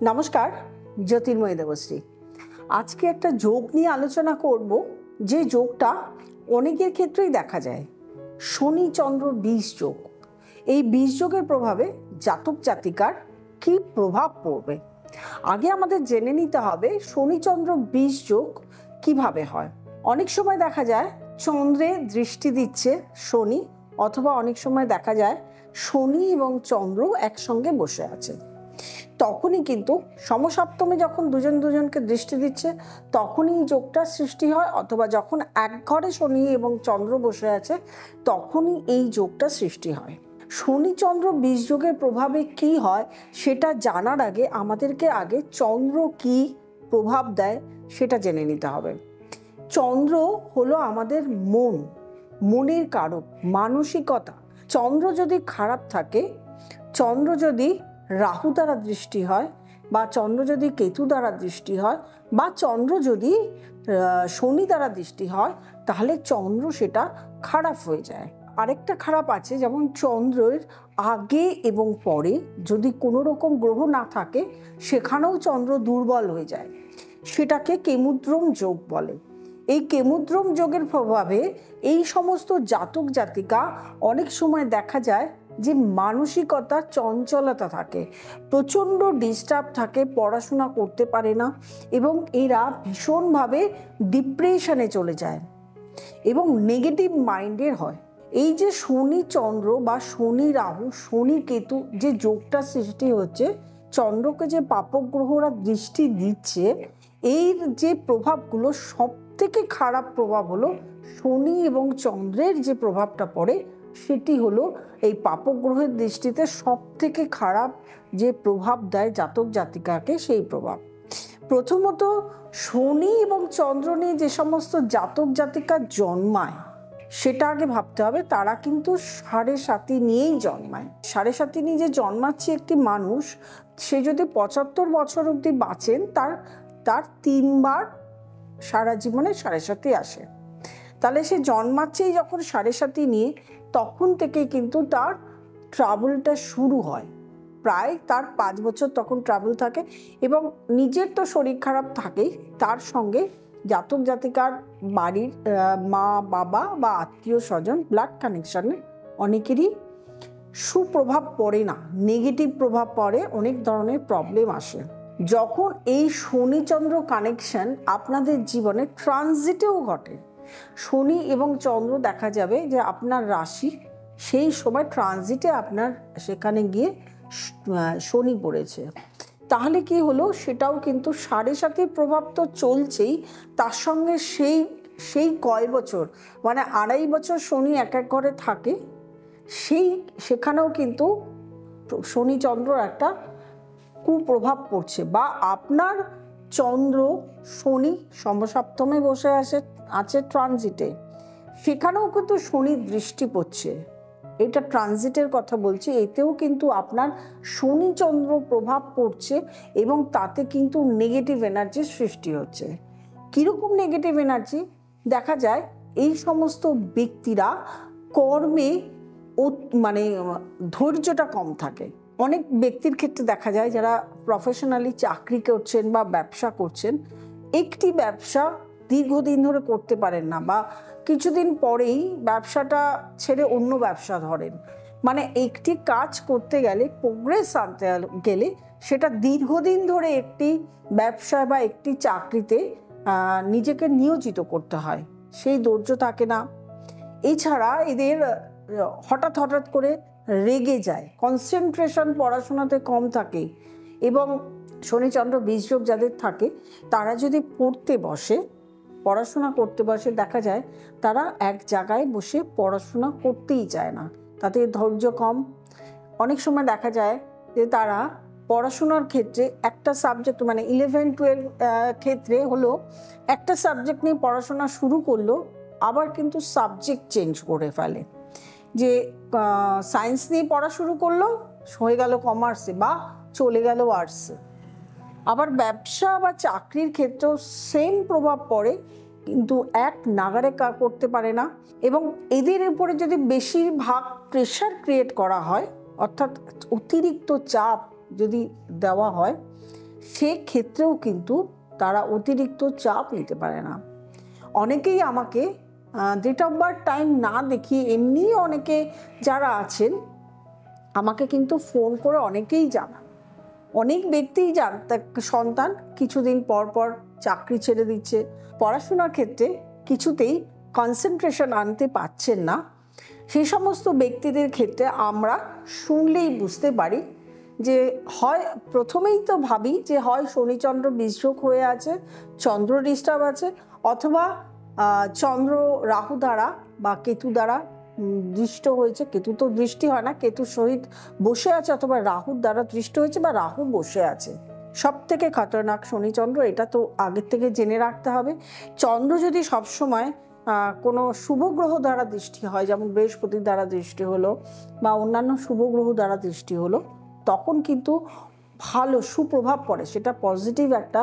নমস্কার, জ্যোতির্ময়ী দেবশ্রী। আজকে একটা যোগ নিয়ে আলোচনা করব, যে যোগটা অনেকের ক্ষেত্রেই দেখা যায়, শনি চন্দ্র বীজ যোগ। এই বীজ যোগের প্রভাবে জাতক জাতিকার কি প্রভাব পড়বে। আগে আমাদের জেনে নিতে হবে শনি চন্দ্র বীজ যোগ কিভাবে হয়। অনেক সময় দেখা যায় চন্দ্রে দৃষ্টি দিচ্ছে শনি, অথবা অনেক সময় দেখা যায় শনি এবং চন্দ্র একসঙ্গে বসে আছে। তখনই কিন্তু সমসপ্তমে যখন দুজন দুজনকে দৃষ্টি দিচ্ছে তখনই যোগটা সৃষ্টি হয়, অথবা যখন এক ঘরে শনি এবং চন্দ্র বসে আছে তখনই এই যোগটা সৃষ্টি হয়। শনি চন্দ্র বীজ যোগের প্রভাবে কি হয় সেটা জানার আগে আমাদেরকে আগে চন্দ্র কি প্রভাব দেয় সেটা জেনে নিতে হবে। চন্দ্র হলো আমাদের মনের কারক, মানসিকতা। চন্দ্র যদি খারাপ থাকে, চন্দ্র যদি রাহু দ্বারা দৃষ্টি হয়, বা চন্দ্র যদি কেতু দ্বারা দৃষ্টি হয়, বা চন্দ্র যদি শনি দ্বারা দৃষ্টি হয়, তাহলে চন্দ্র সেটা খারাপ হয়ে যায়। আরেকটা খারাপ আছে, যেমন চন্দ্রের আগে এবং পরে যদি কোনো রকম গ্রহ না থাকে সেখানেও চন্দ্র দুর্বল হয়ে যায়, সেটাকে কেমুদ্রম যোগ বলে। এই কেমুদ্রম যোগের প্রভাবে এই সমস্ত জাতক জাতিকা অনেক সময় দেখা যায় যে মানসিকতা চঞ্চলতা থাকে, প্রচণ্ড ডিস্টার্ব থাকে, পড়াশোনা করতে পারে না, এবং এরা ভীষণভাবে ডিপ্রেশনে চলে যায় এবং নেগেটিভ মাইন্ডের হয়। এই যে শনি চন্দ্র বা শনি রাহু শনি কেতু যে যোগটা সৃষ্টি হচ্ছে, চন্দ্রকে যে পাপক গ্রহরা দৃষ্টি দিচ্ছে, এর যে প্রভাবগুলো সব থেকে খারাপ প্রভাব হলো শনি এবং চন্দ্রের যে প্রভাবটা পড়ে সেটি হলো এই পাপক গ্রহের দৃষ্টিতে সব থেকে খারাপ যে প্রভাব দেয় জাতক জাতিকাকে, সেই প্রভাব। প্রথমত, শনি এবং চন্দ্র নিয়ে যে সমস্ত জাতক জাতিকা জন্মায় সেটা আগে ভাবতে হবে, তারা কিন্তু 7.5 নিয়েই জন্মায়। 7.5 নিয়ে যে জন্মাচ্ছে একটি মানুষ, সে যদি 75 বছর অবধি বাঁচেন, তার 3 বার সারা জীবনে 7.5 আসে। তাহলে সে জন্মাচ্ছেই যখন 7.5 নিয়ে, তখন থেকেই কিন্তু তার ট্রাভেলটা শুরু হয়। প্রায় তার 5 বছর তখন ট্রাভেল থাকে, এবং নিজের তো শরীর খারাপ থাকেই, তার সঙ্গে জাতক জাতিকার বাড়ির মা বাবা বা আত্মীয় স্বজন, ব্লাড কানেকশনে অনেকেরই সুপ্রভাব পড়ে না, নেগেটিভ প্রভাব পড়ে, অনেক ধরনের প্রবলেম আসে। যখন এই শনি চন্দ্র কানেকশন আপনাদের জীবনে ট্রানজিটেও ঘটে, শনি এবং চন্দ্র দেখা যাবে যে আপনার রাশি সেই সময় ট্রানজিটে আপনার সেখানে গিয়ে শনি পড়েছে, তাহলে কি হলো, সেটাও কিন্তু 7.5 প্রভাব তো চলছেই, তার সঙ্গে সেই কয় বছর, মানে 2.5 বছর শনি এক ঘরে থাকে, সেখানেও কিন্তু শনি চন্দ্রর একটা কুপ্রভাব পড়ছে। বা আপনার চন্দ্র শনি সমসপ্তমে বসে আছে ট্রানজিটে, সেখানেও কিন্তু শনির দৃষ্টি পড়ছে। এটা ট্রানজিটের কথা বলছি, এতেও কিন্তু আপনার শনি চন্দ্র প্রভাব পড়ছে, এবং তাতে কিন্তু নেগেটিভ এনার্জির সৃষ্টি হচ্ছে। কীরকম নেগেটিভ এনার্জি দেখা যায়, এই সমস্ত ব্যক্তিরা কর্মে মানে ধৈর্যটা কম থাকে। অনেক ব্যক্তির ক্ষেত্রে দেখা যায় যারা প্রফেশনালি চাকরি করছেন বা ব্যবসা করছেন, একটি ব্যবসা দীর্ঘদিন ধরে করতে পারেন না, বা কিছুদিন পরেই ব্যবসাটা ছেড়ে অন্য ব্যবসা ধরেন। মানে একটি কাজ করতে গেলে, প্রোগ্রেস আনতে গেলে, সেটা দীর্ঘদিন ধরে একটি ব্যবসায় বা একটি চাকরিতে নিজেকে নিয়োজিত করতে হয়, সেই ধৈর্য থাকে না। এছাড়া এদের হঠাৎ করে রেগে যায়, কনসেন্ট্রেশন পড়াশোনাতে কম থাকে, এবং শনিচন্দ্র বীজযোগ যাদের থাকে তারা যদি পড়াশোনা করতে বসে, দেখা যায় তারা এক জায়গায় বসে পড়াশোনা করতেই চায় না, তাদের ধৈর্য কম। অনেক সময় দেখা যায় যে তারা পড়াশোনার ক্ষেত্রে একটা সাবজেক্ট, মানে 11-12 ক্ষেত্রে হলো একটা সাবজেক্ট নিয়ে পড়াশোনা শুরু করলো, আবার কিন্তু সাবজেক্ট চেঞ্জ করে ফেলে। যে সায়েন্স নিয়ে পড়া শুরু করলো, হয়ে গেল কমার্সে বা চলে গেল আর্টসে। আবার ব্যবসা বা চাকরির ক্ষেত্রেও সেম প্রভাব পড়ে, কিন্তু এক নাগারে করতে পারে না। এবং এদের উপরে যদি বেশিরভাগ প্রেশার ক্রিয়েট করা হয়, অর্থাৎ অতিরিক্ত চাপ যদি দেওয়া হয়, সেক্ষেত্রেও কিন্তু তারা অতিরিক্ত চাপ নিতে পারে না। অনেকেই আমাকে ডেট অফ বার্থ টাইম না দেখিয়ে এমনিই অনেকে যারা আছেন আমাকে কিন্তু ফোন করে অনেকেই জানান। অনেক ব্যক্তিই তার সন্তান কিছুদিন পর পর চাকরি ছেড়ে দিচ্ছে, পড়াশোনার ক্ষেত্রে কিছুতেই কনসেন্ট্রেশন আনতে পারছেন না। সেই সমস্ত ব্যক্তিদের ক্ষেত্রে আমরা শুনলেই বুঝতে পারি যে হয় প্রথমেই তো ভাবি যে হয় শনিচন্দ্র বিষযোগ হয়ে আছে, চন্দ্র ডিস্টার্ব আছে, অথবা চন্দ্র রাহু দ্বারা বা কেতু দ্বারা দৃষ্ট হয়েছে। কেতু তো দৃষ্টি হয় না, কেতুর সহিত বসে আছে, অথবা রাহুর দ্বারা দৃষ্ট হয়েছে বা রাহু বসে আছে। সব থেকে খতরনাক শনিচন্দ্র, এটা তো আগের থেকে জেনে রাখতে হবে। চন্দ্র যদি সবসময় কোনো শুভ গ্রহ দ্বারা দৃষ্টি হয়, যেমন বৃহস্পতির দ্বারা দৃষ্টি হলো বা অন্যান্য শুভ গ্রহ দ্বারা দৃষ্টি হলো, তখন কিন্তু ভালো সুপ্রভাব পড়ে, সেটা পজিটিভ একটা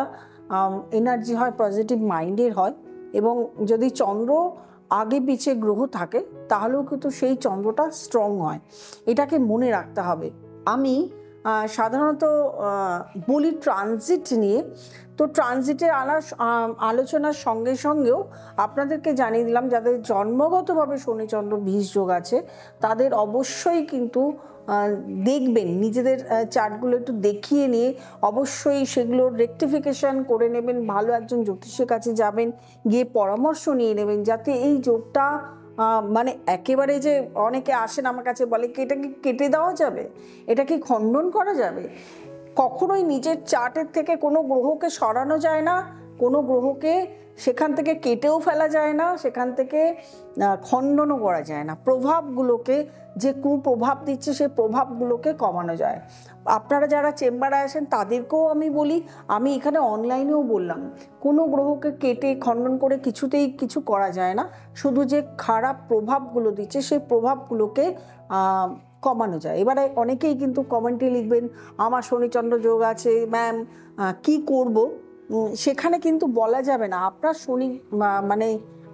এনার্জি হয়, পজিটিভ মাইন্ডের হয়। এবং যদি চন্দ্র আগে পিছে গ্রহ থাকে তাহলেও কিন্তু সেই চন্দ্রটা স্ট্রং হয়, এটাকে মনে রাখতে হবে। আমি সাধারণত বলি ট্রানজিট নিয়ে, তো ট্রানজিটের আলোচনার সঙ্গে সঙ্গেও আপনাদেরকে জানিয়ে দিলাম যাদের জন্মগতভাবে শনিচন্দ্র বিষযোগ আছে তাদের অবশ্যই কিন্তু দেখবেন, নিজেদের চার্টগুলো একটু দেখিয়ে নিয়ে অবশ্যই সেগুলো রেকটিফিকেশন করে নেবেন, ভালো একজন জ্যোতিষের কাছে যাবেন, গিয়ে পরামর্শ নিয়ে নেবেন, যাতে এই যোগটা মানে একেবারে যে অনেকে আসেন আমার কাছে বলে কি এটা কি কেটে দেওয়া যাবে, এটা কি খণ্ডন করা যাবে। কখনোই নিজের চার্টের থেকে কোনো গ্রহকে সরানো যায় না, কোনো গ্রহকে সেখান থেকে কেটেও ফেলা যায় না, সেখান থেকে খণ্ডনও করা যায় না। প্রভাবগুলোকে, যে কুপ্রভাব দিচ্ছে সেই প্রভাবগুলোকে কমানো যায়। আপনারা যারা চেম্বারে আসেন তাদেরকেও আমি বলি, আমি এখানে অনলাইনেও বললাম, কোনো গ্রহকে কেটে খণ্ডন করে কিছুতেই কিছু করা যায় না, শুধু যে খারাপ প্রভাবগুলো দিচ্ছে সেই প্রভাবগুলোকে কমানো যায়। এবারে অনেকেই কিন্তু কমেন্টে লিখবেন আমার শনিচন্দ্র যোগ আছে ম্যাম, কি করব। সেখানে কিন্তু বলা যাবে না, আপনার শনি মানে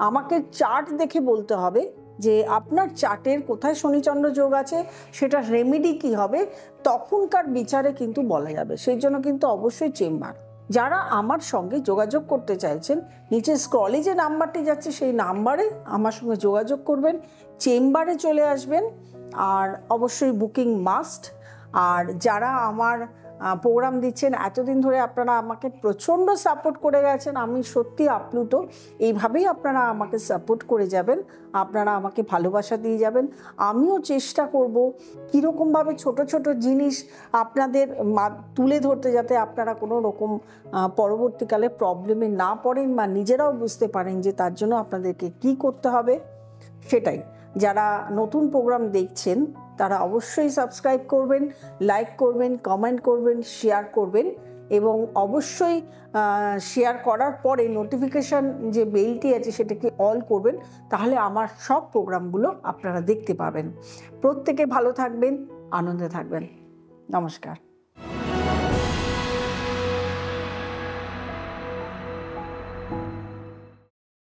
আমাকে চার্ট দেখে বলতে হবে যে আপনার চার্টের কোথায় শনিচন্দ্র যোগ আছে, সেটা রেমেডি কি হবে, তখনকার বিচারে কিন্তু বলা যাবে। সেই জন্য কিন্তু অবশ্যই চেম্বার। যারা আমার সঙ্গে যোগাযোগ করতে চাইছেন, নিচে স্ক্রলে যে নাম্বারটি যাচ্ছে সেই নাম্বারে আমার সঙ্গে যোগাযোগ করবেন, চেম্বারে চলে আসবেন, আর অবশ্যই বুকিং মাস্ট। আর যারা আমার প্রোগ্রাম দিচ্ছেন এতদিন ধরে, আপনারা আমাকে প্রচণ্ড সাপোর্ট করে গেছেন, আমি সত্যি আপ্লুত। এইভাবেই আপনারা আমাকে সাপোর্ট করে যাবেন, আপনারা আমাকে ভালোবাসা দিয়ে যাবেন। আমিও চেষ্টা করব কীরকমভাবে ছোট ছোট জিনিস আপনাদের তুলে ধরতে, যাতে আপনারা কোনো রকম পরবর্তীকালে প্রবলেমে না পড়েন বা নিজেরাও বুঝতে পারেন যে তার জন্য আপনাদেরকে কি করতে হবে সেটাই। যারা নতুন প্রোগ্রাম দেখছেন তারা অবশ্যই সাবস্ক্রাইব করবেন, লাইক করবেন, কমেন্ট করবেন, শেয়ার করবেন, এবং অবশ্যই শেয়ার করার পরে নোটিফিকেশান যে বেলটি আছে সেটাকে অল করবেন, তাহলে আমার সব প্রোগ্রামগুলো আপনারা দেখতে পাবেন। প্রত্যেকে ভালো থাকবেন, আনন্দে থাকবেন। নমস্কার।